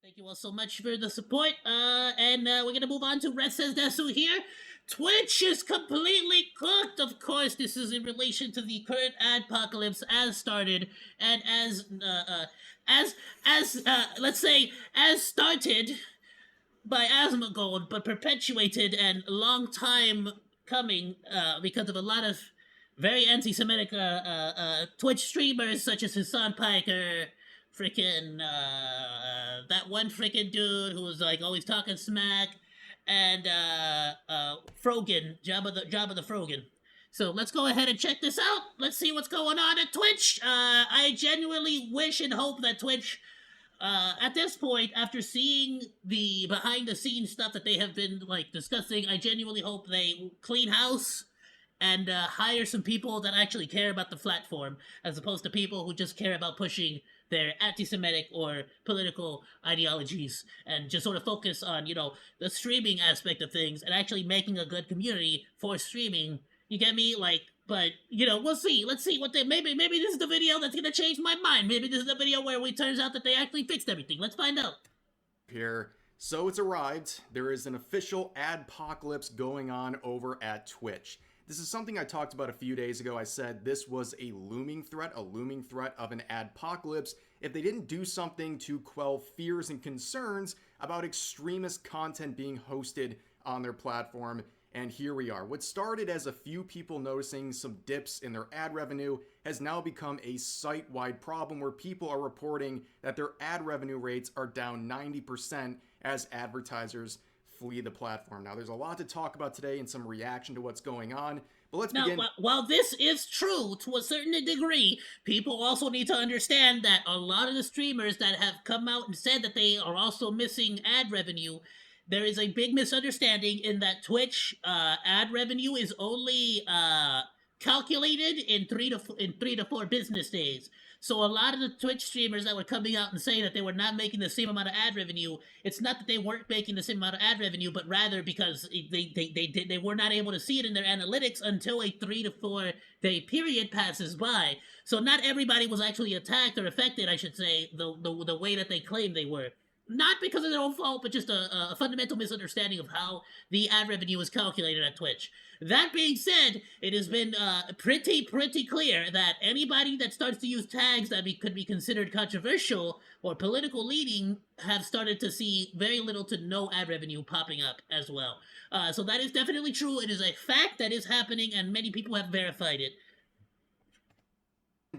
Thank you all so much for the support. And we're gonna move on to RevSaysDesu here. Twitch is completely cooked. Of course, this is in relation to the current adpocalypse as started and as let's say as started by Asmongold, but perpetuated and long time coming because of a lot of very anti-Semitic Twitch streamers such as Hasan, Piker, freaking that one freaking dude who was like always talking smack, and Frogan, Jabba the Frogan. So let's go ahead and check this out. Let's see what's going on at Twitch. I genuinely wish and hope that Twitch at this point, after seeing the behind the scenes stuff that they have been like discussing, I genuinely hope they clean house and hire some people that actually care about the platform, as opposed to people who just care about pushing their anti-Semitic or political ideologies, and just sort of focus on, you know, the streaming aspect of things and actually making a good community for streaming. You get me? Like, but, you know, we'll see. Let's see what they... Maybe this is the video that's gonna change my mind. Maybe this is the video where it turns out that they actually fixed everything. Let's find out. Here. So it's arrived. There is an official adpocalypse going on over at Twitch. This is something I talked about a few days ago. I said this was a looming threat of an adpocalypse if they didn't do something to quell fears and concerns about extremist content being hosted on their platform. And here we are. What started as a few people noticing some dips in their ad revenue has now become a site-wide problem where people are reporting that their ad revenue rates are down 90% as advertisers flee the platform. Now, there's a lot to talk about today and some reaction to what's going on, but let's begin. While this is true to a certain degree, people also need to understand that a lot of the streamers that have come out and said that they are also missing ad revenue, there is a big misunderstanding in that Twitch ad revenue is only calculated in three to four business days. So a lot of the Twitch streamers that were coming out and saying that they were not making the same amount of ad revenue, it's not that they weren't making the same amount of ad revenue, but rather because they were not able to see it in their analytics until a 3 to 4 day period passes by. So not everybody was actually attacked or affected, I should say, the way that they claimed they were. Not because of their own fault, but just a fundamental misunderstanding of how the ad revenue is calculated at Twitch. That being said, it has been pretty clear that anybody that starts to use tags that could be considered controversial or political leaning have started to see very little to no ad revenue popping up as well. So that is definitely true. It is a fact that is happening, and many people have verified it.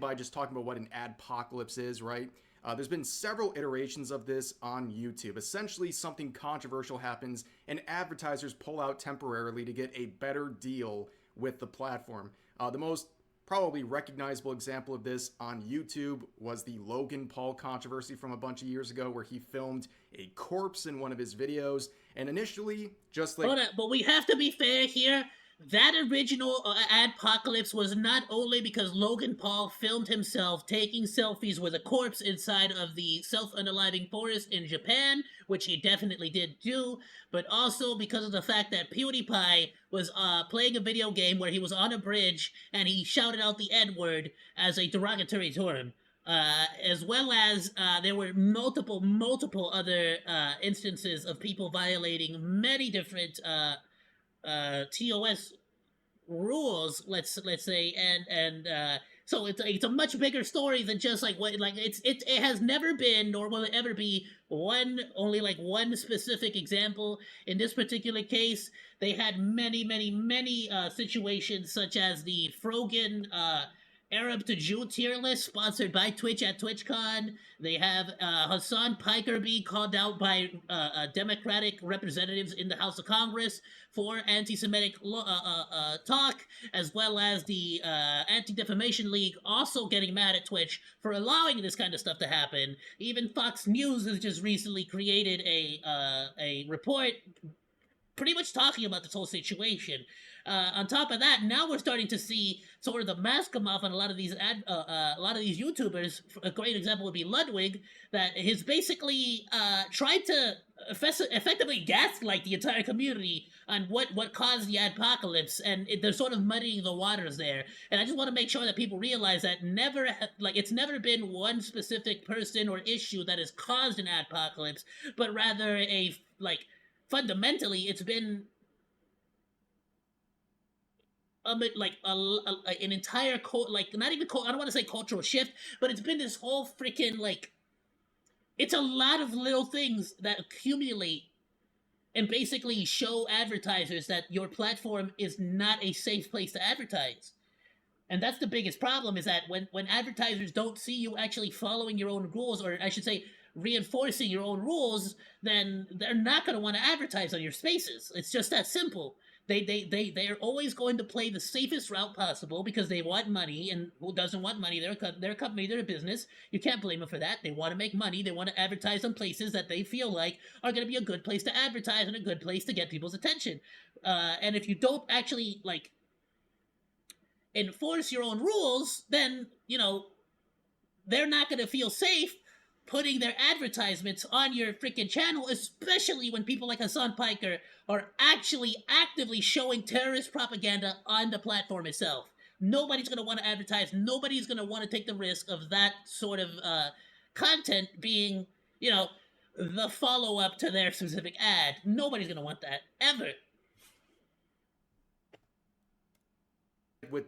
By just talking about what an adpocalypse is, right? There's been several iterations of this on YouTube. Essentially, something controversial happens and advertisers pull out temporarily to get a better deal with the platform. The most probably recognizable example of this on YouTube was the Logan Paul controversy from a bunch of years ago, where he filmed a corpse in one of his videos. And initially, just like... Hold on, but we have to be fair here. That original adpocalypse was not only because Logan Paul filmed himself taking selfies with a corpse inside of the self-unaliving forest in Japan, which he definitely did do, but also because of the fact that PewDiePie was playing a video game where he was on a bridge and he shouted out the N-word as a derogatory term. As well as there were multiple other instances of people violating many different TOS rules, let's say, and so it's a much bigger story than just like what it has never been, nor will it ever be only one specific example. In this particular case, they had many situations, such as the Frogan Arab to Jew tier list sponsored by Twitch at TwitchCon. They have Hasan Piker being called out by Democratic representatives in the House of Congress for anti-Semitic talk, as well as the Anti-Defamation League also getting mad at Twitch for allowing this kind of stuff to happen. Even Fox News has just recently created a report pretty much talking about this whole situation. On top of that, now we're starting to see sort of the mask come off on a lot of these YouTubers. A great example would be Ludwig, that has basically tried to effectively gaslight the entire community on what caused the adpocalypse, and they're sort of muddying the waters there. And I just want to make sure that people realize that it's never been one specific person or issue that has caused an adpocalypse, but rather fundamentally it's been an entire not even I don't want to say cultural shift, but it's been this whole freaking it's a lot of little things that accumulate and basically show advertisers that your platform is not a safe place to advertise. And that's the biggest problem, is that when advertisers don't see you actually following your own rules, or I should say reinforcing your own rules, then they're not going to want to advertise on your spaces. It's just that simple. They're always going to play the safest route possible because they want money, and who doesn't want money? They're a company, they're a business. You can't blame them for that. They want to make money. They want to advertise on places that they feel like are going to be a good place to advertise and a good place to get people's attention. And if you don't actually enforce your own rules, then they're not going to feel safe putting their advertisements on your freaking channel, especially when people like Hasan Piker are actually actively showing terrorist propaganda on the platform itself. Nobody's going to want to advertise. Nobody's going to want to take the risk of that sort of content being, the follow-up to their specific ad. Nobody's going to want that, ever. With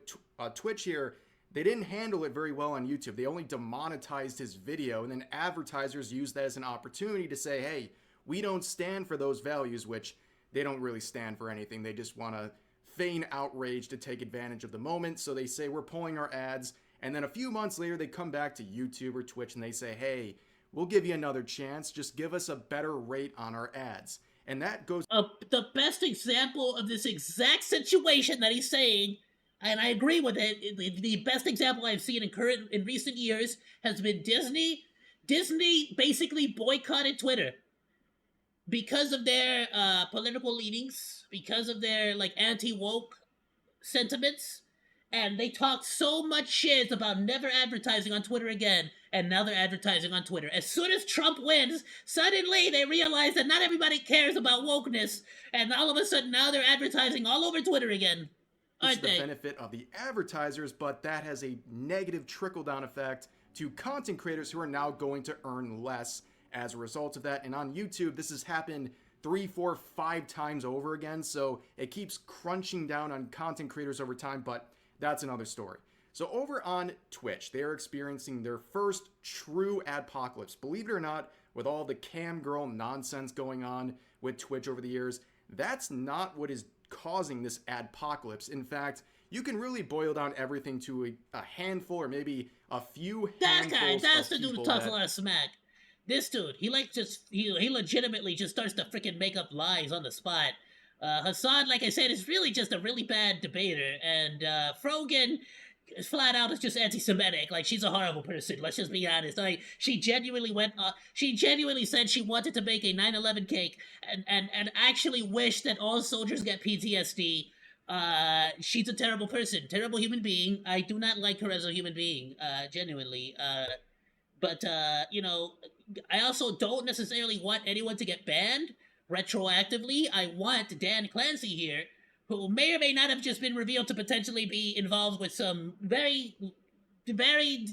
Twitch here, they didn't handle it very well on YouTube. They only demonetized his video, and then advertisers used that as an opportunity to say, hey, we don't stand for those values, which they don't really stand for anything. They just want to feign outrage to take advantage of the moment. So they say, we're pulling our ads. And then a few months later, they come back to YouTube or Twitch and they say, hey, we'll give you another chance. Just give us a better rate on our ads. And that goes... the best example of this exact situation that he's saying, and I agree with it, the best example I've seen in recent years has been Disney. Disney basically boycotted Twitter because of their political leanings, because of their anti-woke sentiments, and they talked so much shit about never advertising on Twitter again, and now they're advertising on Twitter. As soon as Trump wins, suddenly they realize that not everybody cares about wokeness, and all of a sudden now they're advertising all over Twitter again. This is the benefit of the advertisers, but that has a negative trickle-down effect to content creators who are now going to earn less as a result of that. And on YouTube, this has happened 3, 4, 5 times over again, so it keeps crunching down on content creators over time, but that's another story. So over on Twitch, they are experiencing their first true adpocalypse. Believe it or not, with all the cam girl nonsense going on with Twitch over the years, that's not what is causing this adpocalypse. In fact, you can really boil down everything to a handful or maybe a few handfuls that's the of dude who people talks a lot of smack. This dude, he legitimately just starts to freaking make up lies on the spot. Hasan, like I said, is really just a really bad debater, and Frogan flat out is just anti-Semitic. She's a horrible person. Let's just be honest. She genuinely said she wanted to make a 9/11 cake and actually wished that all soldiers get PTSD. She's a terrible person, terrible human being. I do not like her as a human being, genuinely. But I also don't necessarily want anyone to get banned retroactively. I want Dan Clancy here, who may or may not have just been revealed to potentially be involved with some very, very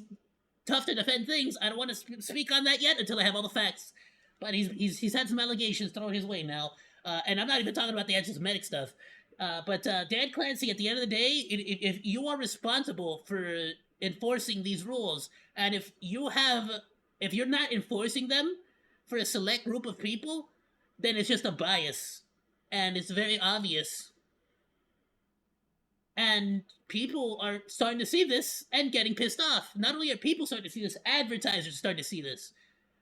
tough to defend things. I don't want to speak on that yet until I have all the facts. But he's had some allegations thrown his way now, and I'm not even talking about the anti-Semitic stuff. But Dan Clancy, at the end of the day, if you are responsible for enforcing these rules, and if you're not enforcing them for a select group of people, then it's just a bias, and it's very obvious. And people are starting to see this and getting pissed off. Not only are people starting to see this, advertisers are starting to see this.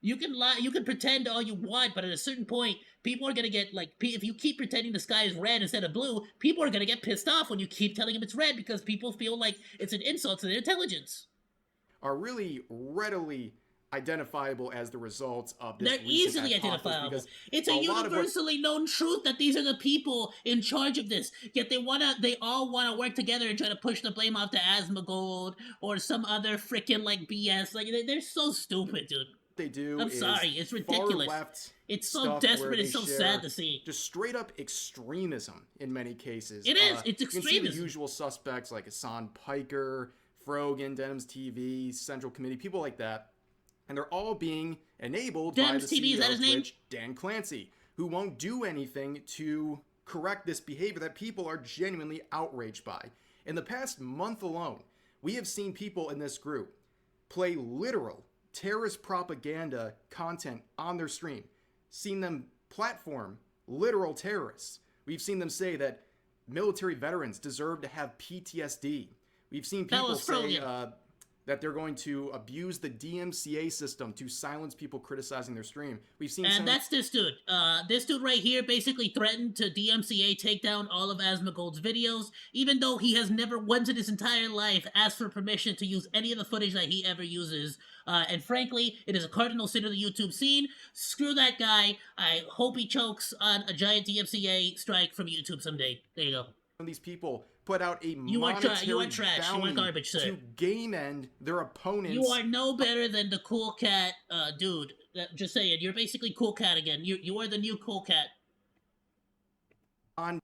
You can lie, you can pretend all you want, but at a certain point, people are gonna get if you keep pretending the sky is red instead of blue, people are gonna get pissed off when you keep telling them it's red because people feel like it's an insult to their intelligence. Are really readily identifiable as the result of this. They're easily identifiable. It's a universally known truth that these are the people in charge of this. Yet they all wanna work together and try to push the blame off to Asmongold or some other freaking BS. They're so stupid, dude. they do I'm is sorry, it's far ridiculous. left It's so stuff desperate, where they it's so share sad to see. just straight up extremism in many cases. It is, it's You can see the extremism. usual suspects like Hasan, Piker, Frogan, Denims TV, Central Committee, people like that. And they're all being enabled by Denims the TV, is CEO that of his name? Twitch, Dan Clancy, who won't do anything to correct this behavior that people are genuinely outraged by. In the past month alone, we have seen people in this group play literal terrorist propaganda content on their stream, seen them platform literal terrorists. We've seen them say that military veterans deserve to have PTSD. We've seen people say that they're going to abuse the DMCA system to silence people criticizing their stream. We've seen And that's this dude. This dude right here basically threatened to DMCA take down all of Asmongold's videos, even though he has never once in his entire life asked for permission to use any of the footage that he ever uses. And frankly, it is a cardinal sin of the YouTube scene. Screw that guy. I hope he chokes on a giant DMCA strike from YouTube someday. There you go. These people put out a You are trash. bounty You are garbage, sir. to game end their opponents. You are no better than the cool cat dude. Just saying, you're basically cool cat again. You are the new cool cat. On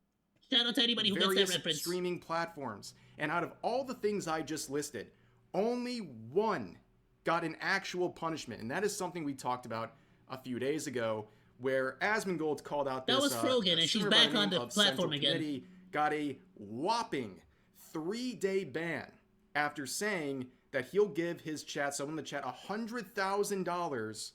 shout out to anybody who gets that various reference. Streaming platforms, and out of all the things I just listed, only one got an actual punishment, and that is something we talked about a few days ago, where Asmongold called out this. That was Frogan, and she's back on the platform again. Committee, got a whopping 3-day ban after saying that he'll give his chat, someone in the chat, $100,000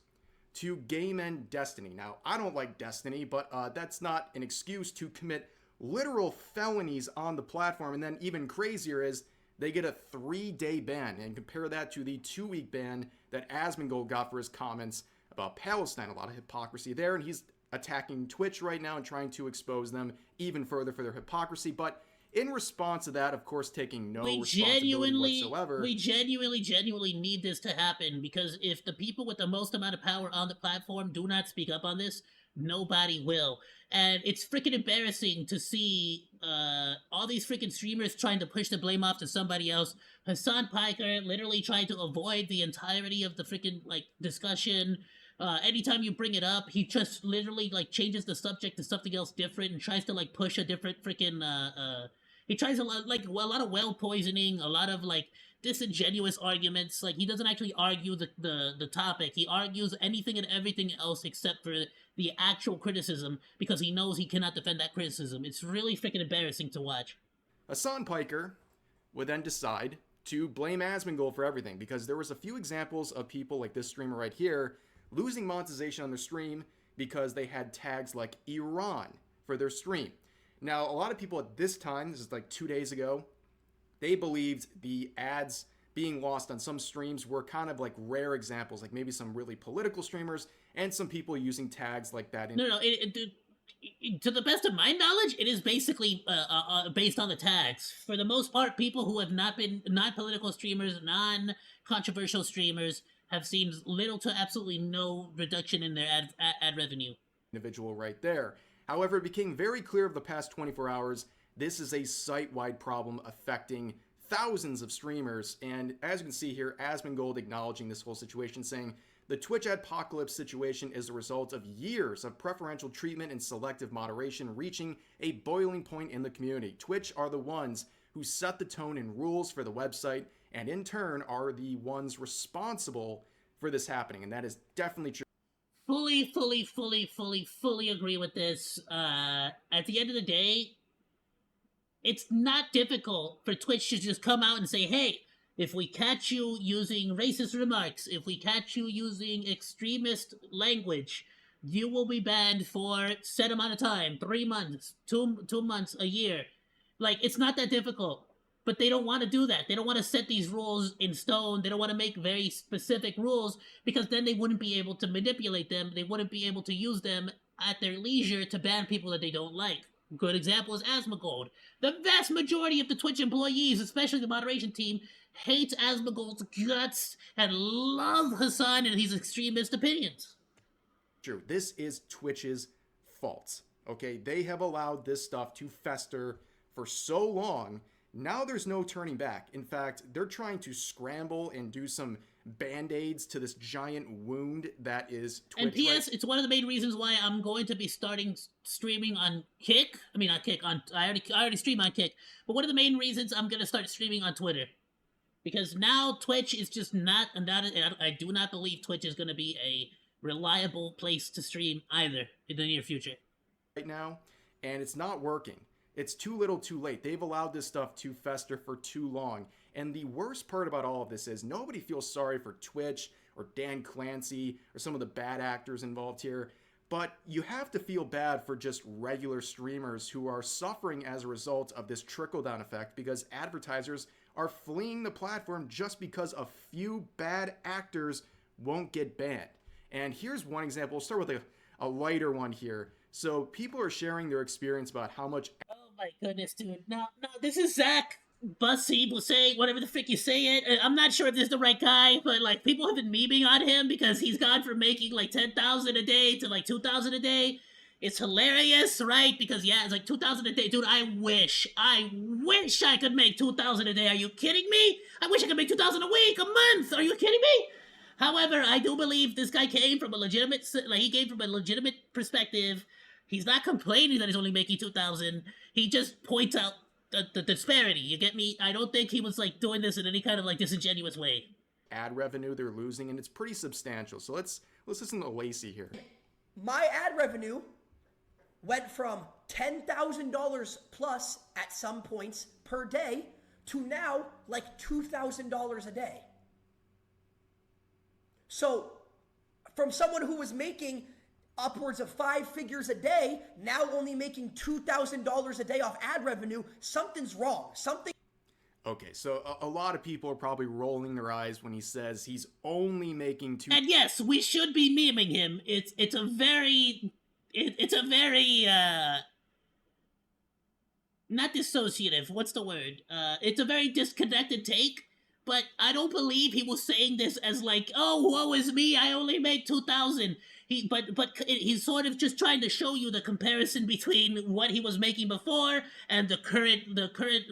to game end Destiny. Now, I don't like Destiny, but that's not an excuse to commit literal felonies on the platform. And then even crazier is they get a 3-day ban, and compare that to the 2-week ban that Asmongold got for his comments about Palestine. A lot of hypocrisy there, and he's attacking Twitch right now and trying to expose them even further for their hypocrisy. But in response to that, of course, taking no responsibility whatsoever. We genuinely need this to happen, because if the people with the most amount of power on the platform do not speak up on this, nobody will. And it's freaking embarrassing to see all these freaking streamers trying to push the blame off to somebody else. Hasan Piker literally trying to avoid the entirety of the freaking discussion. Anytime you bring it up, he just literally changes the subject to something else different and tries to push a different freaking he tries a lot of well poisoning, a lot of disingenuous arguments. He doesn't actually argue the topic. He argues anything and everything else except for the actual criticism, because he knows he cannot defend that criticism. It's really freaking embarrassing to watch. Hasan Piker would then decide to blame Asmongold for everything, because there was a few examples of people like this streamer right here losing monetization on their stream because they had tags like Iran for their stream. Now, a lot of people at this time, this is 2 days ago, they believed the ads being lost on some streams were kind of rare examples, maybe some really political streamers and some people using tags like that. No, to the best of my knowledge, it is basically based on the tags. For the most part, people who have not been non-political streamers, non-controversial streamers, have seen little to absolutely no reduction in their ad revenue. Individual right there. However, it became very clear over the past 24 hours, this is a site-wide problem affecting thousands of streamers. And as you can see here, Asmongold acknowledging this whole situation, saying, the Twitch adpocalypse situation is a result of years of preferential treatment and selective moderation reaching a boiling point in the community. Twitch are the ones who set the tone and rules for the website, and in turn are the ones responsible for this happening. And that is definitely true. Fully agree with this. At the end of the day, it's not difficult for Twitch to just come out and say, hey, if we catch you using racist remarks, if we catch you using extremist language, you will be banned for set amount of time, 3 months, 2 months, a year. It's not that difficult. But they don't want to do that. They don't want to set these rules in stone. They don't want to make very specific rules, because then they wouldn't be able to manipulate them. They wouldn't be able to use them at their leisure to ban people that they don't like. Good example is Asmongold. The vast majority of the Twitch employees, especially the moderation team, hate Asmongold's guts and love Hasan and his extremist opinions. True. This is Twitch's fault. Okay, they have allowed this stuff to fester for so long. Now there's no turning back. In fact, they're trying to scramble and do some band-aids to this giant wound that is Twitch. And P.S. It's one of the main reasons why I'm going to be starting streaming on Kick. I mean, not Kick. I already stream on Kick, but one of the main reasons I'm gonna start streaming on Twitter, because now Twitch is just not. I do not believe Twitch is gonna be a reliable place to stream either in the near future. Right now, and it's not working. It's too little too late. They've allowed this stuff to fester for too long. And the worst part about all of this is nobody feels sorry for Twitch or Dan Clancy or some of the bad actors involved here. But you have to feel bad for just regular streamers who are suffering as a result of this trickle-down effect, because advertisers are fleeing the platform just because a few bad actors won't get banned. And here's one example. We'll start with a lighter one here. So people are sharing their experience about how much... Oh my goodness, dude. No, this is Zach Bussy, whatever the frick you say it. I'm not sure if this is the right guy, but like people have been memeing on him because he's gone from making like 10,000 a day to like 2,000 a day. It's hilarious, right? Because yeah, it's like 2,000 a day. Dude, I wish I could make 2,000 a day. Are you kidding me? I wish I could make 2,000 a week, a month. Are you kidding me? However, I do believe this guy came from a legitimate perspective. He's not complaining that he's only making 2,000. He just points out the disparity. You get me? I don't think he was like doing this in any kind of like disingenuous way. Ad revenue they're losing, and it's pretty substantial. So let's listen to Lacey here. My ad revenue went from $10,000 plus at some points per day to now like $2,000 a day. So from someone who was making upwards of 5 figures a day, now only making $2,000 a day off ad revenue, something's wrong. Okay, so a lot of people are probably rolling their eyes when he says he's only making And yes, we should be memeing him. It's a very not dissociative. What's the word? It's a very disconnected take. But I don't believe he was saying this as like, oh, woe is me, I only make 2,000. But he's sort of just trying to show you the comparison between what he was making before and the current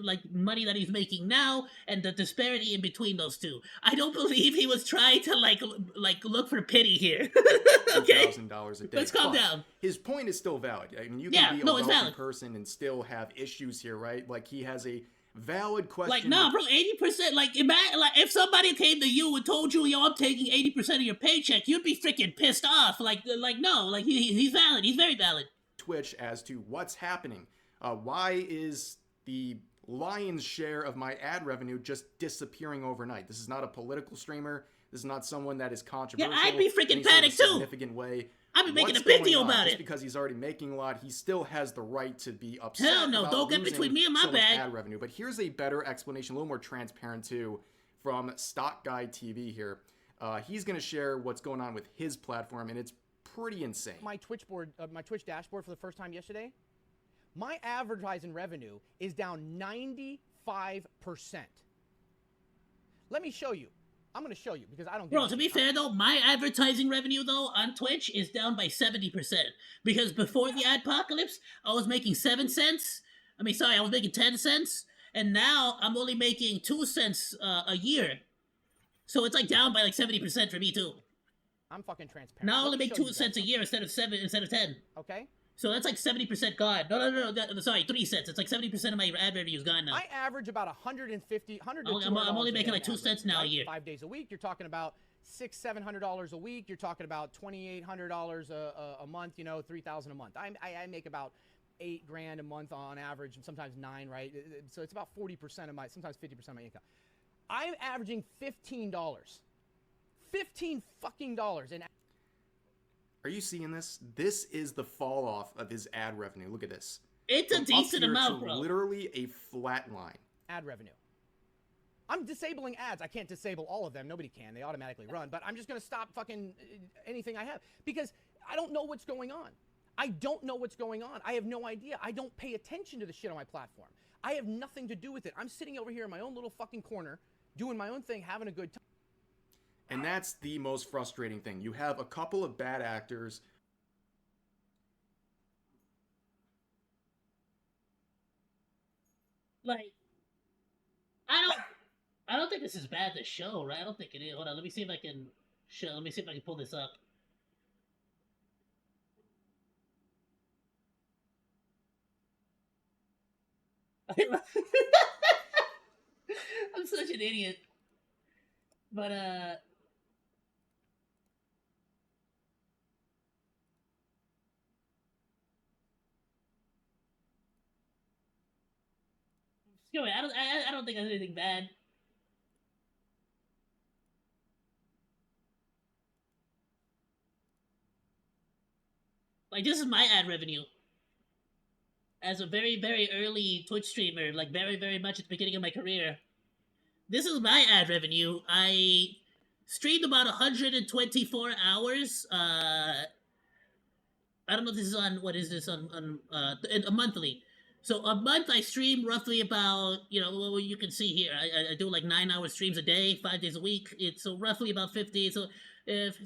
like money that he's making now, and the disparity in between those two. I don't believe he was trying to like look for pity here. Okay, $2,000 a day. Let's calm down. His point is still valid. I mean, you can be a wealthy person and still have issues here, right? Like, he has a valid question. Like, nah, bro, 80%. Like, imagine, like, if somebody came to you and told you, yo, I'm taking 80% of your paycheck, you'd be freaking pissed off. Like, no, like, he's valid. He's very valid. Twitch as to what's happening. Why is the lion's share of my ad revenue just disappearing overnight? This is not a political streamer. This is not someone that is controversial. Yeah, I'd be freaking in any panicked sort of too. Significant way. I've been making a big deal about it. Just because he's already making a lot, he still has the right to be upset. Hell no, about don't get between me and my so much bag. ad revenue. But here's a better explanation, a little more transparent too, from Stock Guy TV here. He's going to share what's going on with his platform, and it's pretty insane. My Twitch dashboard for the first time yesterday. My advertising revenue is down 95%. Let me show you. I'm going to show you because I don't get Bro, to be fair though, my advertising revenue though on Twitch is down by 70%. Because before the adpocalypse, I was making 7 cents. I was making 10 cents. And now I'm only making 2 cents a year. So it's like down by like 70% for me too. I'm fucking transparent. Now I only make 2 cents a year instead of 10. Okay. So that's like 70% gone. No. Sorry, 3 cents. It's like 70% of my ad revenue is gone now. I average about $100 to $200 I'm only making like 2 cents now a year. 5 days a week. You're talking about $600-700 a week. You're talking about $2,800 a month. You know, $3,000 a month. I make about $8,000 a month on average, and sometimes 9. Right. So it's about 40% of my, sometimes 50% of my income. I'm averaging $15. $15 fucking dollars. And are you seeing this? This is the fall off of his ad revenue. Look at this. It's a decent amount, bro. Literally a flat line. Ad revenue. I'm disabling ads. I can't disable all of them. Nobody can. They automatically run. But I'm just going to stop fucking anything I have because I don't know what's going on. I don't know what's going on. I have no idea. I don't pay attention to the shit on my platform. I have nothing to do with it. I'm sitting over here in my own little fucking corner, doing my own thing, having a good time. And that's the most frustrating thing. You have a couple of bad actors. Like, I don't... I don't think this is bad to show, right? I don't think it is. Hold on, let me see if I can show. Let me see if I can pull this up. I'm such an idiot. But anyway, I don't think there's anything bad. Like, this is my ad revenue. As a very, very early Twitch streamer, like very, very much at the beginning of my career. This is my ad revenue. I streamed about 124 hours. I don't know if this is on, what is this, on a monthly. So a month I stream roughly about, you know, well, you can see here, I do like 9-hour streams a day, 5 days a week. It's so roughly about 50. So if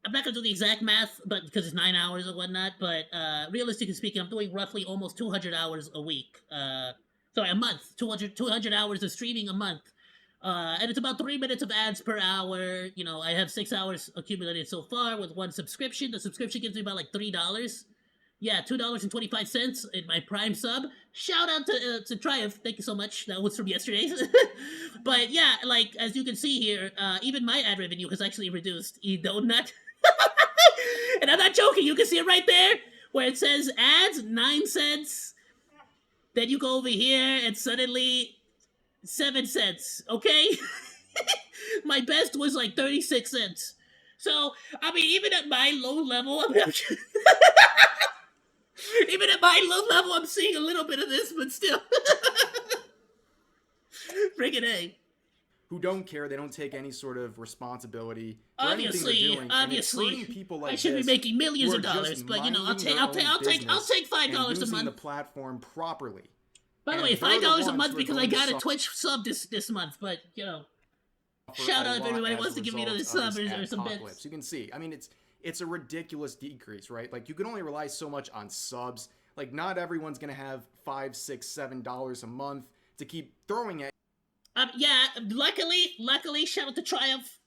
I'm not gonna do the exact math, but because it's 9 hours or whatnot. But realistically speaking, I'm doing roughly almost 200 hours a week. Sorry, a month. 200 hours of streaming a month. And it's about 3 minutes of ads per hour. You know, I have 6 hours accumulated so far with one subscription. The subscription gives me about like $3. Yeah, $2.25 in my Prime sub. Shout out to Triumph. Thank you so much. That was from yesterday. But yeah, like as you can see here, even my ad revenue has actually reduced. You know, not. And I'm not joking. You can see it right there where it says ads 9 cents. Then you go over here and suddenly 7 cents. Okay, my best was like 36 cents. So I mean, even at my low level, even at my low level, I'm seeing a little bit of this, but still, friggin' A. Who don't care, they don't take any sort of responsibility for Obviously, anything they're doing. obviously, and it's hurting people like I should be this making millions who of are just dollars, but you know, I'll minding take their own business $5 a and month. using the platform properly. By the And way, they're the $5 a ones month who are because I going to got a suffer Twitch sub this month. But you know, for shout a out if lot everybody as wants a to give me another result of sub this or some adpocalypse. bits. You can see, I mean, it's a ridiculous decrease, right? Like you can only rely so much on subs. Like not everyone's gonna have $5, $6, $7 a month to keep throwing at. Yeah, luckily, shout out to Triumph.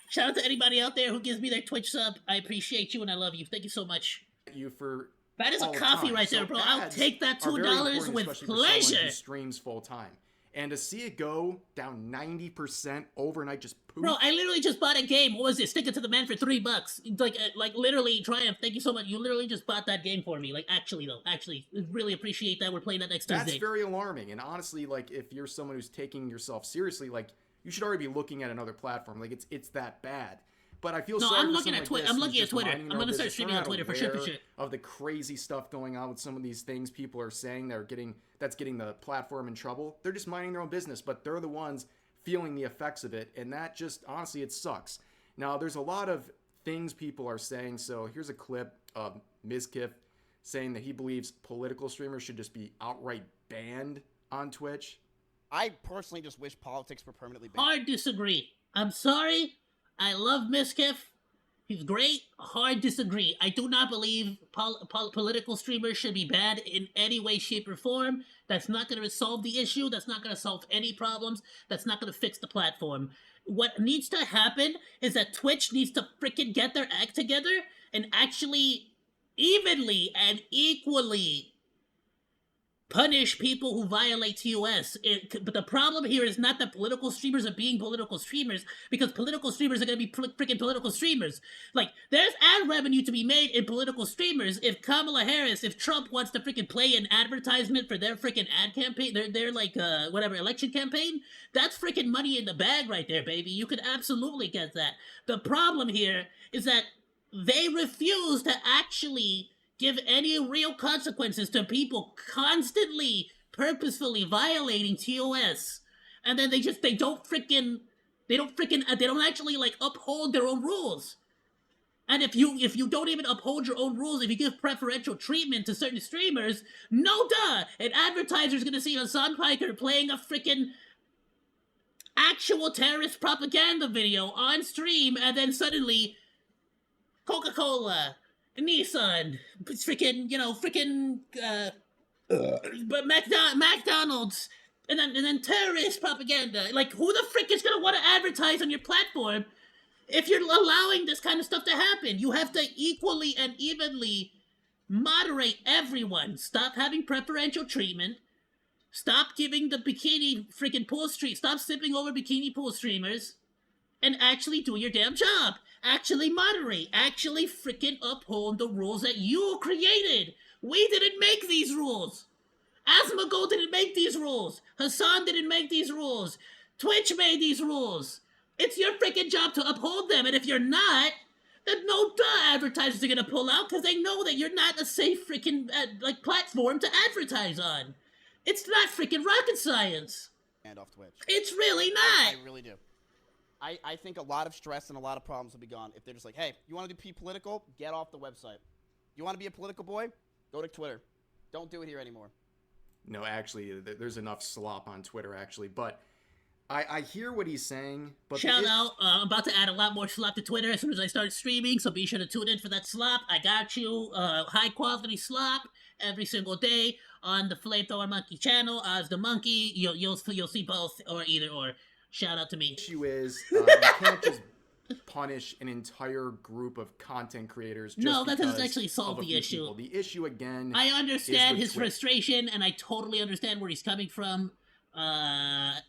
Shout out to anybody out there who gives me their Twitch sub. I appreciate you and I love you. Thank you so much. You for That is a all the coffee time. right there, So bro. I'll ads take that are very $2 important, with especially for someone pleasure. who streams full time. And to see it go down 90% overnight, just poof. Bro, I literally just bought a game. What was it? Stick It to the Man for $3. Like literally, Triumph. Thank you so much. You literally just bought that game for me. Like, actually, really appreciate that. We're playing that next That's Tuesday. very alarming. And honestly, like if you're someone who's taking yourself seriously, like you should already be looking at another platform. Like it's that bad. But I feel No, sorry I'm for looking someone at like I'm this looking who's at just Twitter. minding I'm their own gonna start business. streaming They're on not Twitter for aware sure. of the crazy stuff going on with some of these things people are saying that's getting the platform in trouble. They're just minding their own business, but they're the ones feeling the effects of it, and that just honestly it sucks. Now there's a lot of things people are saying. So here's a clip of Mizkif saying that he believes political streamers should just be outright banned on Twitch. I personally just wish politics were permanently banned. Hard disagree. I'm sorry. I love Mizkif. He's great. Hard disagree. I do not believe political streamers should be banned in any way, shape, or form. That's not going to solve the issue. That's not going to solve any problems. That's not going to fix the platform. What needs to happen is that Twitch needs to freaking get their act together and actually evenly and equally punish people who violate TOS. But the problem here is not that political streamers are being political streamers, because political streamers are going to be freaking political streamers. Like, there's ad revenue to be made in political streamers. If Kamala Harris, if Trump wants to freaking play an advertisement for their freaking ad campaign, their like, whatever, election campaign, that's freaking money in the bag right there, baby. You could absolutely get that. The problem here is that they refuse to actually give any real consequences to people constantly, purposefully violating TOS, and then they don't actually like uphold their own rules. And if you don't even uphold your own rules, if you give preferential treatment to certain streamers, no duh, an advertiser's gonna see Hasan Piker playing a freaking actual terrorist propaganda video on stream, and then suddenly Coca-Cola, Nissan, freaking, but McDonald's And then terrorist propaganda. Like, who the frick is gonna want to advertise on your platform if you're allowing this kind of stuff to happen? You have to equally and evenly moderate everyone. Stop having preferential treatment. Stop giving the bikini freaking pool stream. Stop sipping over bikini pool streamers, and actually do your damn job. Actually moderate. Actually freaking uphold the rules that you created. We didn't make these rules. Asmongold didn't make these rules. Hasan didn't make these rules. Twitch made these rules. It's your freaking job to uphold them, and if you're not, then no duh advertisers are gonna pull out because they know that you're not a safe freaking like platform to advertise on. It's not freaking rocket science. And off Twitch. It's really not. I really do. I think a lot of stress and a lot of problems will be gone if they're just like, hey, you want to be political? Get off the website. You want to be a political boy? Go to Twitter. Don't do it here anymore. No, actually, there's enough slop on Twitter, actually. But I hear what he's saying. But Shout out. I'm about to add a lot more slop to Twitter as soon as I start streaming, so be sure to tune in for that slop. I got you. High quality slop every single day on the Flamethrower Monkey channel. OzDaMonke. You'll see both, or either or. Shout out to me. The issue is, you can't just punish an entire group of content creators just no, that doesn't because actually solve of a the few issue. people. The issue, again, I understand is his with Twitch. frustration, and I totally understand where he's coming from. But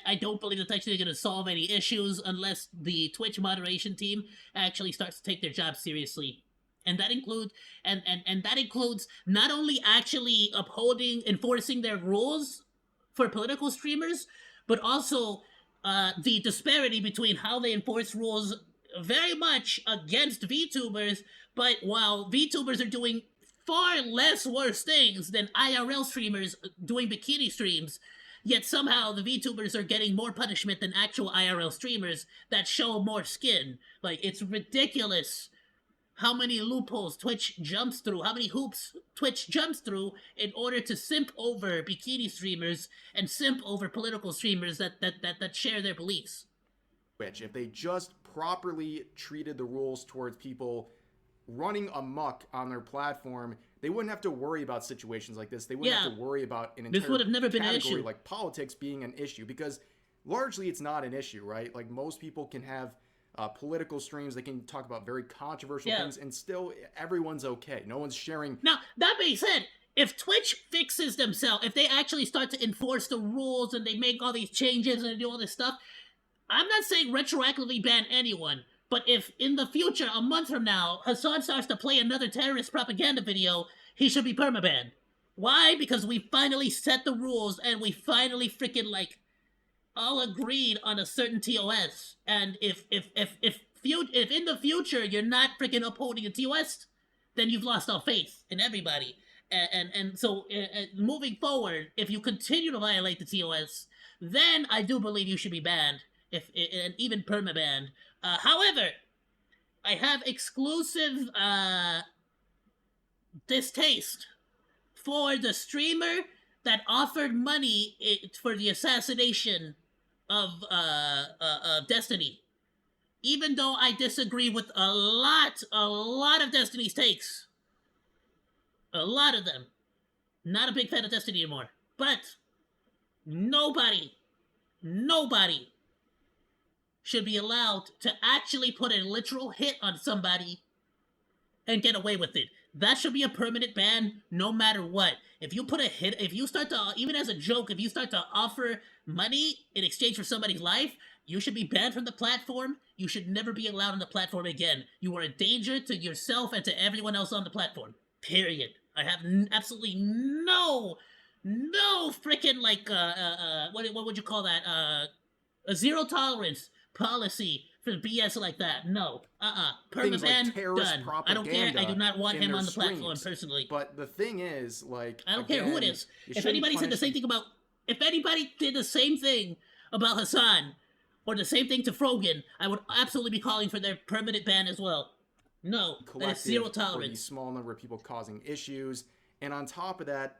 I don't believe that's actually going to solve any issues unless the Twitch moderation team actually starts to take their job seriously. And that includes and that includes not only actually enforcing their rules for political streamers, but also the disparity between how they enforce rules very much against VTubers, but while VTubers are doing far less worse things than IRL streamers doing bikini streams, yet somehow the VTubers are getting more punishment than actual IRL streamers that show more skin. Like, it's ridiculous how many loopholes Twitch jumps through, how many hoops Twitch jumps through in order to simp over bikini streamers and simp over political streamers that share their beliefs. If they just properly treated the rules towards people running amok on their platform, they wouldn't have to worry about situations like this. They wouldn't have to worry about an entire this would have never been an category issue. like politics being an issue, because largely it's not an issue, right? Like, most people can have political streams, they can talk about very controversial things, and still everyone's okay. No one's sharing. Now, that being said, if Twitch fixes themselves, if they actually start to enforce the rules and they make all these changes and do all this stuff, I'm not saying retroactively ban anyone, but if in the future, a month from now, Hasan starts to play another terrorist propaganda video, he should be permabanned. Why? Because we finally set the rules and we finally freaking, like, all agreed on a certain TOS. And if in the future you're not freaking upholding a TOS, then you've lost all faith in everybody. And so moving forward, if you continue to violate the TOS, then I do believe you should be banned, and even permabanned. However, I have exclusive distaste for the streamer that offered money for the assassination of Destiny. Even though I disagree with a lot of Destiny's takes. A lot of them. Not a big fan of Destiny anymore. But nobody should be allowed to actually put a literal hit on somebody and get away with it. That should be a permanent ban no matter what. If you put a hit, if you start to, even as a joke, if you start to offer money in exchange for somebody's life, you should be banned from the platform. You should never be allowed on the platform again. You are a danger to yourself and to everyone else on the platform. Period. I have absolutely no freaking, like, what would you call that? A zero tolerance policy for BS like that. No. Things like Permaban, terrorist done. I don't care. I do not want in him their on the platform, streams. personally. But the thing is, like, I don't care who it is. If anybody said the same thing about... If anybody did the same thing about Hasan, or the same thing to Frogan, I would absolutely be calling for their permanent ban as well. No, that is zero for the tolerance. small number of people causing issues. And on top of that,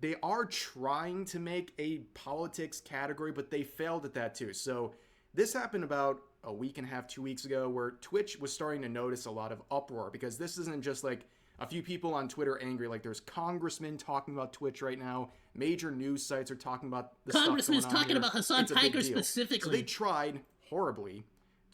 they are trying to make a politics category, but they failed at that too. So this happened about a week and a half, 2 weeks ago, where Twitch was starting to notice a lot of uproar, because this isn't just like A few people on Twitter angry, like there's congressmen talking about Twitch right now. Major news sites are talking about the Congressman's stuff going on talking here. about Hasan It's a big Piker deal. specifically. So they tried horribly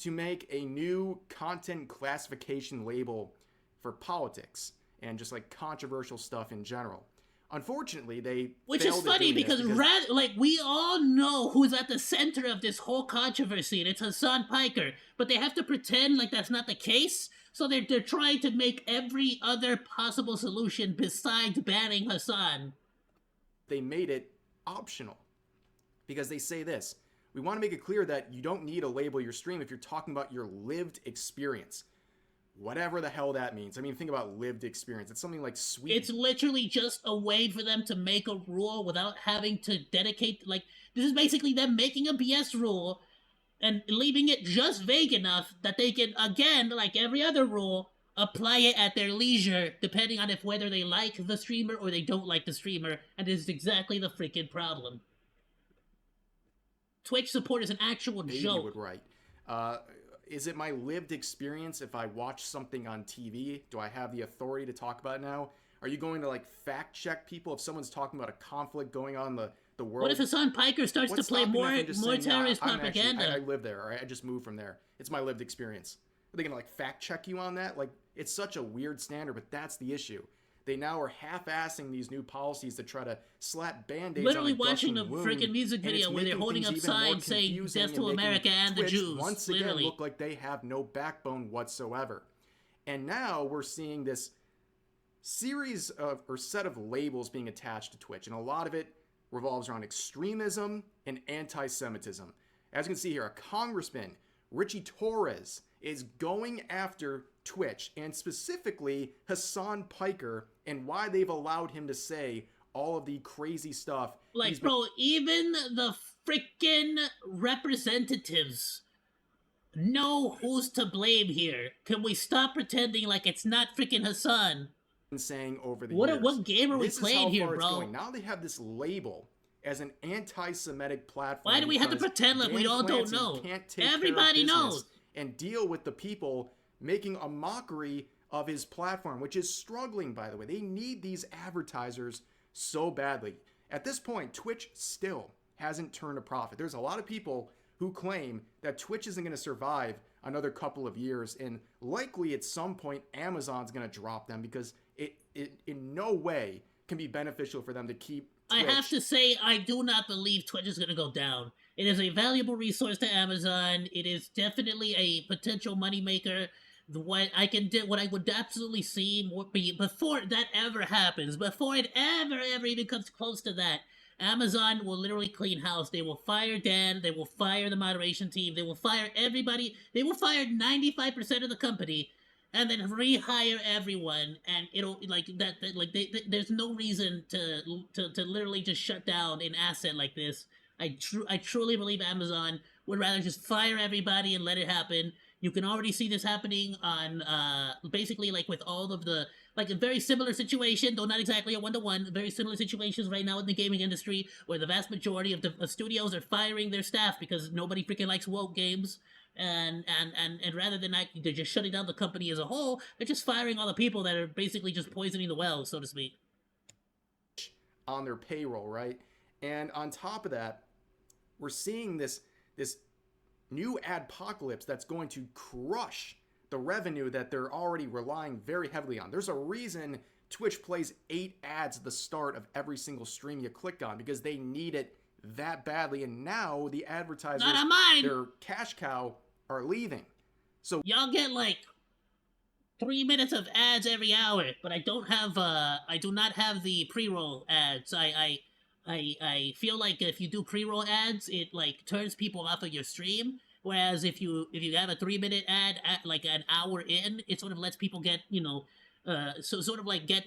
to make a new content classification label for politics and just like controversial stuff in general. Unfortunately, they Which is failed at funny doing this because like we all know who's at the center of this whole controversy, and it's Hasan Piker. But they have to pretend like that's not the case. So they're trying to make every other possible solution besides banning Hasan. they made it optional because they say this: we want to make it clear that you don't need to label your stream if you're talking about your lived experience. Whatever the hell that means. I mean, think about lived experience. It's something like sweet. It's literally just a way for them to make a rule without having to dedicate, like, this is basically them making a BS rule and leaving it just vague enough that they can, again, like every other rule, apply it at their leisure, depending on if whether they like the streamer or they don't like the streamer, and this is exactly the freaking problem. Twitch support is an actual Baby joke. would write. Is it my lived experience if I watch something on TV? Do I have the authority to talk about it now? Are you going to like fact check people if someone's talking about a conflict going on in the world? What if Hasan Piker starts What's to play stopping them more from just saying, terrorist I'm actually- propaganda? I live there, or I just moved from there. It's my lived experience. Are they gonna like fact check you on that? Like, it's such a weird standard, but that's the issue. They now are half-assing these new policies to try to slap band-aids Literally on a watching gushing the wound, freaking music and it's video where they're making holding things up even more signs saying confusing death and to making America and the Twitch Jews. once again Literally. look like they have no backbone whatsoever. And now we're seeing this series of or set of labels being attached to Twitch, and a lot of it revolves around extremism and anti-Semitism. As you can see here, a congressman, Richie Torres, is going after Twitch and specifically Hasan Piker and why they've allowed him to say all of the crazy stuff. Like, bro, even the freaking representatives know who's to blame here. Can we stop pretending like it's not freaking Hasan? been saying over the What years. what game are we This is playing how here, far it's bro? going. Now they have this label as an anti-Semitic platform. Why do we have to because pretend like we Dan all don't Clancy know? Can't take care of Everybody business knows. and deal with the people making a mockery of his platform, which is struggling, by the way. They need these advertisers so badly. At this point, Twitch still hasn't turned a profit. There's a lot of people who claim that Twitch isn't going to survive another couple of years, and likely at some point Amazon's going to drop them because it in no way can be beneficial for them to keep Twitch. I have to say, I do not believe Twitch is going to go down. It is a valuable resource to Amazon. It is definitely a potential moneymaker. What I would absolutely see would be, before that ever happens, before it ever even comes close to that, Amazon will literally clean house. They will fire Dan. They will fire the moderation team. They will fire everybody. They will fire 95% of the company, and then rehire everyone. And it'll there's no reason to literally just shut down an asset like this. I truly believe Amazon would rather just fire everybody and let it happen. You can already see this happening on basically like with all of the like a very similar situation, though not exactly a one-to-one, very similar situations right now in the gaming industry where the vast majority of the studios are firing their staff because nobody freaking likes woke games. And rather than they're just shutting down the company as a whole, they're just firing all the people that are basically just poisoning the well, so to speak. On their payroll, right? And on top of that, we're seeing this new adpocalypse that's going to crush the revenue that they're already relying very heavily on. There's a reason Twitch plays 8 ads at the start of every single stream you click on, because they need it that badly. And now the advertisers, Not on mine. their cash cow, are leaving. So Y'all get like 3 minutes of ads every hour, but I do not have the pre-roll ads. I feel like if you do pre-roll ads, it like turns people off of your stream. Whereas if you have a 3-minute ad at like an hour in, it sort of lets people get, so sort of like get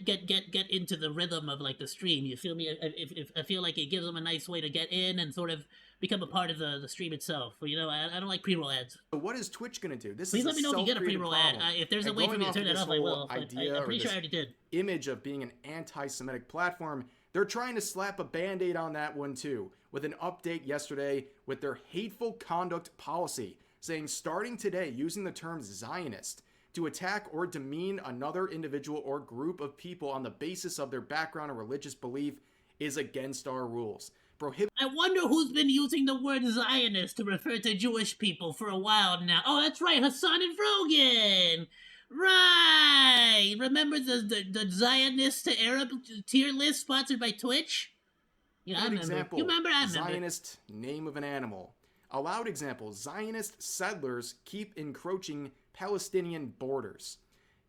into the rhythm of like the stream. You feel me? I feel like it gives them a nice way to get in and sort of become a part of the stream itself. I don't like pre-roll ads. what is Twitch going to do? This Please is let me know if you get a self-created pre-roll ad. problem. If there's a And way for going me to off turn of that this off, I whole will. idea I'm or pretty sure this I already did. image of being an anti-Semitic platform, they're trying to slap a band-aid on that one too, with an update yesterday with their hateful conduct policy, saying starting today, using the term Zionist, To attack or demean another individual or group of people on the basis of their background or religious belief is against our rules. I wonder who's been using the word Zionist to refer to Jewish people for a while now. Oh, that's right, Hasan and Rogan! Right! Remember the Zionist to Arab tier list sponsored by Twitch? Yeah, I remember. Example, You remember? I remember. Zionist name of an animal. A loud example, Zionist settlers keep encroaching Palestinian borders.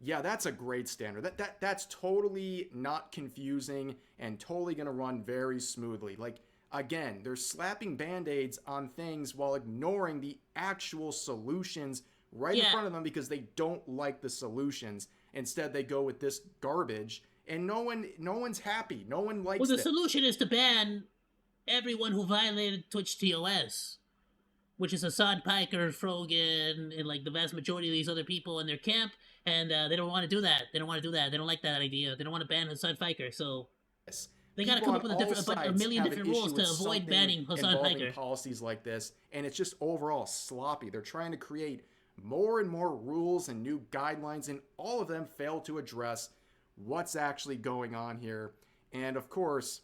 Yeah, that's a great standard. That's totally not confusing and totally going to run very smoothly. Like, again, they're slapping band-aids on things while ignoring the actual solutions right in front of them because they don't like the solutions. Instead, they go with this garbage, and no one's happy. No one likes it. Well, the solution is to ban everyone who violated Twitch TOS, which is Hasan, Piker, Frogan, and like the vast majority of these other people in their camp, and they don't want to do that. They don't want to do that. They don't like that idea. They don't want to ban Hasan Piker, so they got to come up with a million different rules to avoid banning Hasan Piker. Policies like this, and it's just overall sloppy. They're trying to create more and more rules and new guidelines, and all of them fail to address what's actually going on here. And of course,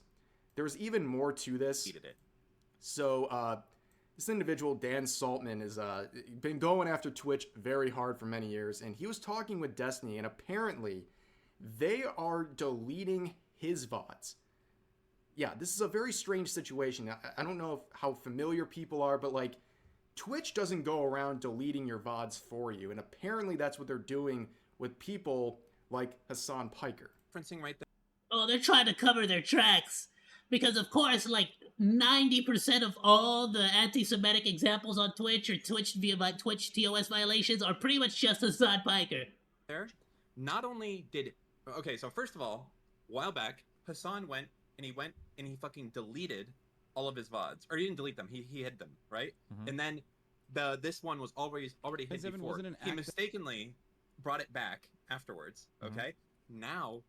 there's even more to this. So, this individual, Dan Saltman, has been going after Twitch very hard for many years, and he was talking with Destiny, and apparently they are deleting his VODs. Yeah, this is a very strange situation. I don't know how familiar people are, but like, Twitch doesn't go around deleting your VODs for you, and apparently that's what they're doing with people like Hasan Piker. Oh, they're trying to cover their tracks. Because, of course, like, 90% of all the anti-Semitic examples on Twitch or Twitch TOS violations are pretty much just Hasan Piker. Not only did... Okay, so first of all, a while back, Hasan went and he fucking deleted all of his VODs. Or he didn't delete them, he hid them, right? Mm-hmm. And then this one was already hid before. He mistakenly brought it back afterwards, okay? Mm-hmm. Now,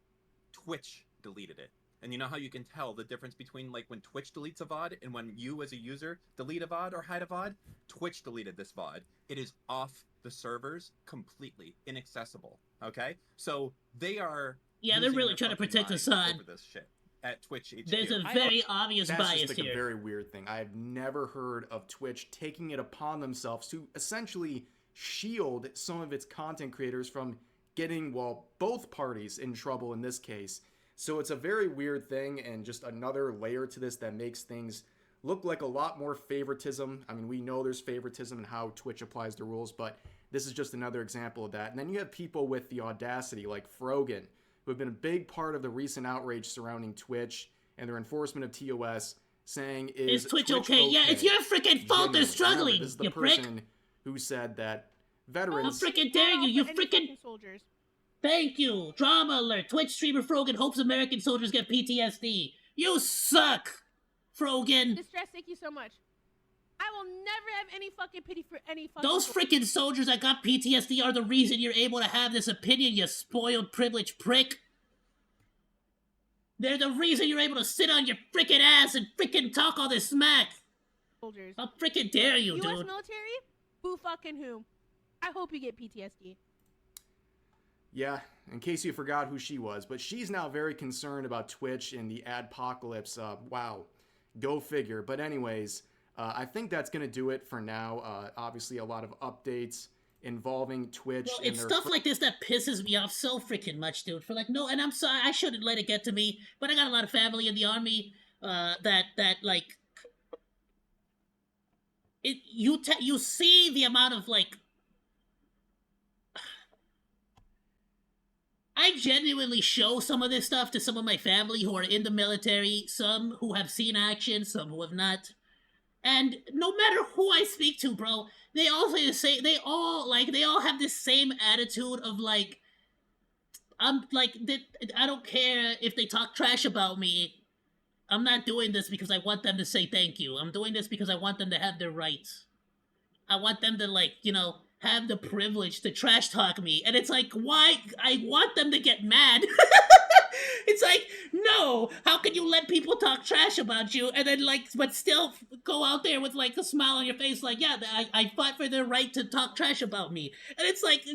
Twitch deleted it. And you know how you can tell the difference between like when Twitch deletes a VOD and when you as a user delete a VOD or hide a VOD? Twitch deleted this VOD. It is off the servers completely, inaccessible. Okay? So they are they're really trying to protect Hasan over this shit at Twitch HQ. There's a very obvious bias That's just like here. A very weird thing. I've never heard of Twitch taking it upon themselves to essentially shield some of its content creators from getting, well, both parties in trouble in this case. So it's a very weird thing, and just another layer to this that makes things look like a lot more favoritism. I mean, we know there's favoritism in how Twitch applies the rules, but this is just another example of that. And then you have people with the audacity, like Frogan, who have been a big part of the recent outrage surrounding Twitch and their enforcement of TOS, saying, is Twitch okay? Yeah, it's your freaking fault they're struggling, Remember, this is the you person prick. who said that veterans... How freaking dare you freaking... soldiers. Thank you! Drama alert! Twitch streamer Frogan hopes American soldiers get PTSD. You suck, Frogan! Distress, thank you so much. I will never have any fucking pity for any fucking... Those freaking soldiers that got PTSD are the reason you're able to have this opinion, you spoiled privileged prick. They're the reason you're able to sit on your freaking ass and freaking talk all this smack. Soldiers. How freaking dare you, US dude? military? Who fucking who? I hope you get PTSD. Yeah, in case you forgot who she was, but she's now very concerned about Twitch and the adpocalypse. Wow, go figure. But anyways, I think that's going to do it for now. Obviously, a lot of updates involving Twitch. Well, it's stuff like this that pisses me off so freaking much, dude. For like, no, and I'm sorry, I shouldn't let it get to me, but I got a lot of family in the army that like... You see the amount of, like... I genuinely show some of this stuff to some of my family who are in the military, some who have seen action, some who have not. And no matter who I speak to, bro, they all have this same attitude of like, I don't care if they talk trash about me. I'm not doing this because I want them to say thank you. I'm doing this because I want them to have their rights. I want them to, like, you know, have the privilege to trash talk me. And it's like, why? I want them to get mad. It's like, no, how can you let people talk trash about you and then, like, but still go out there with, like, a smile on your face, like, yeah, I fought for their right to talk trash about me. And it's like,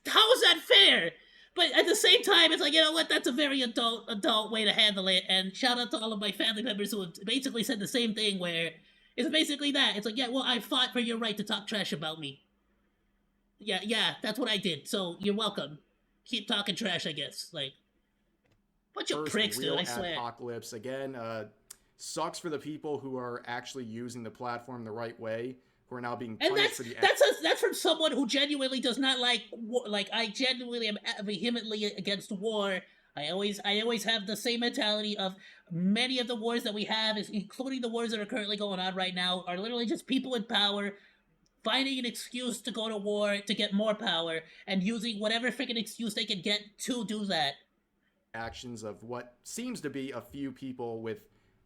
how is that fair? But at the same time, it's like, you know what? That's a very adult way to handle it. And shout out to all of my family members who have basically said the same thing. Where it's basically that. It's like, yeah, well, I fought for your right to talk trash about me. Yeah, that's what I did. So you're welcome. Keep talking trash, I guess. Like, bunch of pricks, dude. I swear. Apocalypse again. Sucks for the people who are actually using the platform the right way, who are now being punished for the. That's from someone who genuinely does not like war. Like, I genuinely am vehemently against war. I always have the same mentality of many of the wars that we have, including the wars that are currently going on right now, are literally just people in power finding an excuse to go to war to get more power and using whatever freaking excuse they can get to do that. Actions of what seems to be a few people with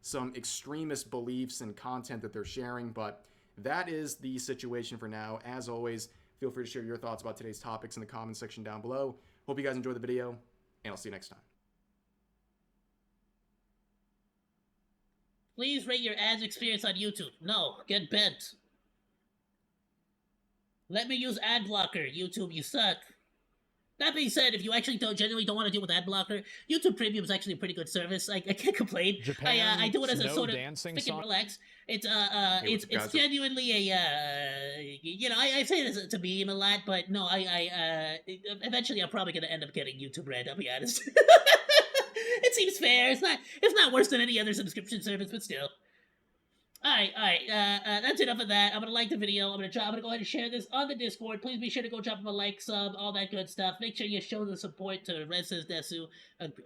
some extremist beliefs and content that they're sharing, but that is the situation for now. As always, feel free to share your thoughts about today's topics in the comment section down below. Hope you guys enjoyed the video, and I'll see you next time. Please rate your ads experience on YouTube. No, get bent. Let me use ad blocker. YouTube, you suck. That being said, if you actually genuinely don't want to deal with ad blocker, YouTube Premium is actually a pretty good service. I can't complain. I do it as a sort of freaking relax. It's genuinely a you know, I say this to meme a lot, but no, eventually I'm probably gonna end up getting YouTube Red. I'll be honest. It seems fair. It's not worse than any other subscription service, but still. Alright, that's enough of that. I'm gonna like the video. I'm gonna go ahead and share this on the Discord. Please be sure to go drop him a like, sub, all that good stuff. Make sure you show the support to RevSaysDesu.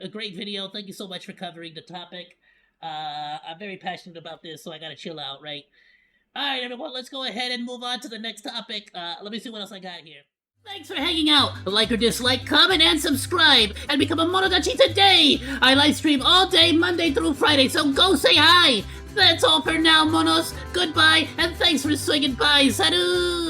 A great video. Thank you so much for covering the topic. I'm very passionate about this, so I gotta chill out, right? Alright, everyone, let's go ahead and move on to the next topic. Let me see what else I got here. Thanks for hanging out. Like or dislike, comment, and subscribe, and become a Monodachi today! I live stream all day, Monday through Friday, so go say hi! That's all for now, Monos. Goodbye, and thanks for swinging by. Salut!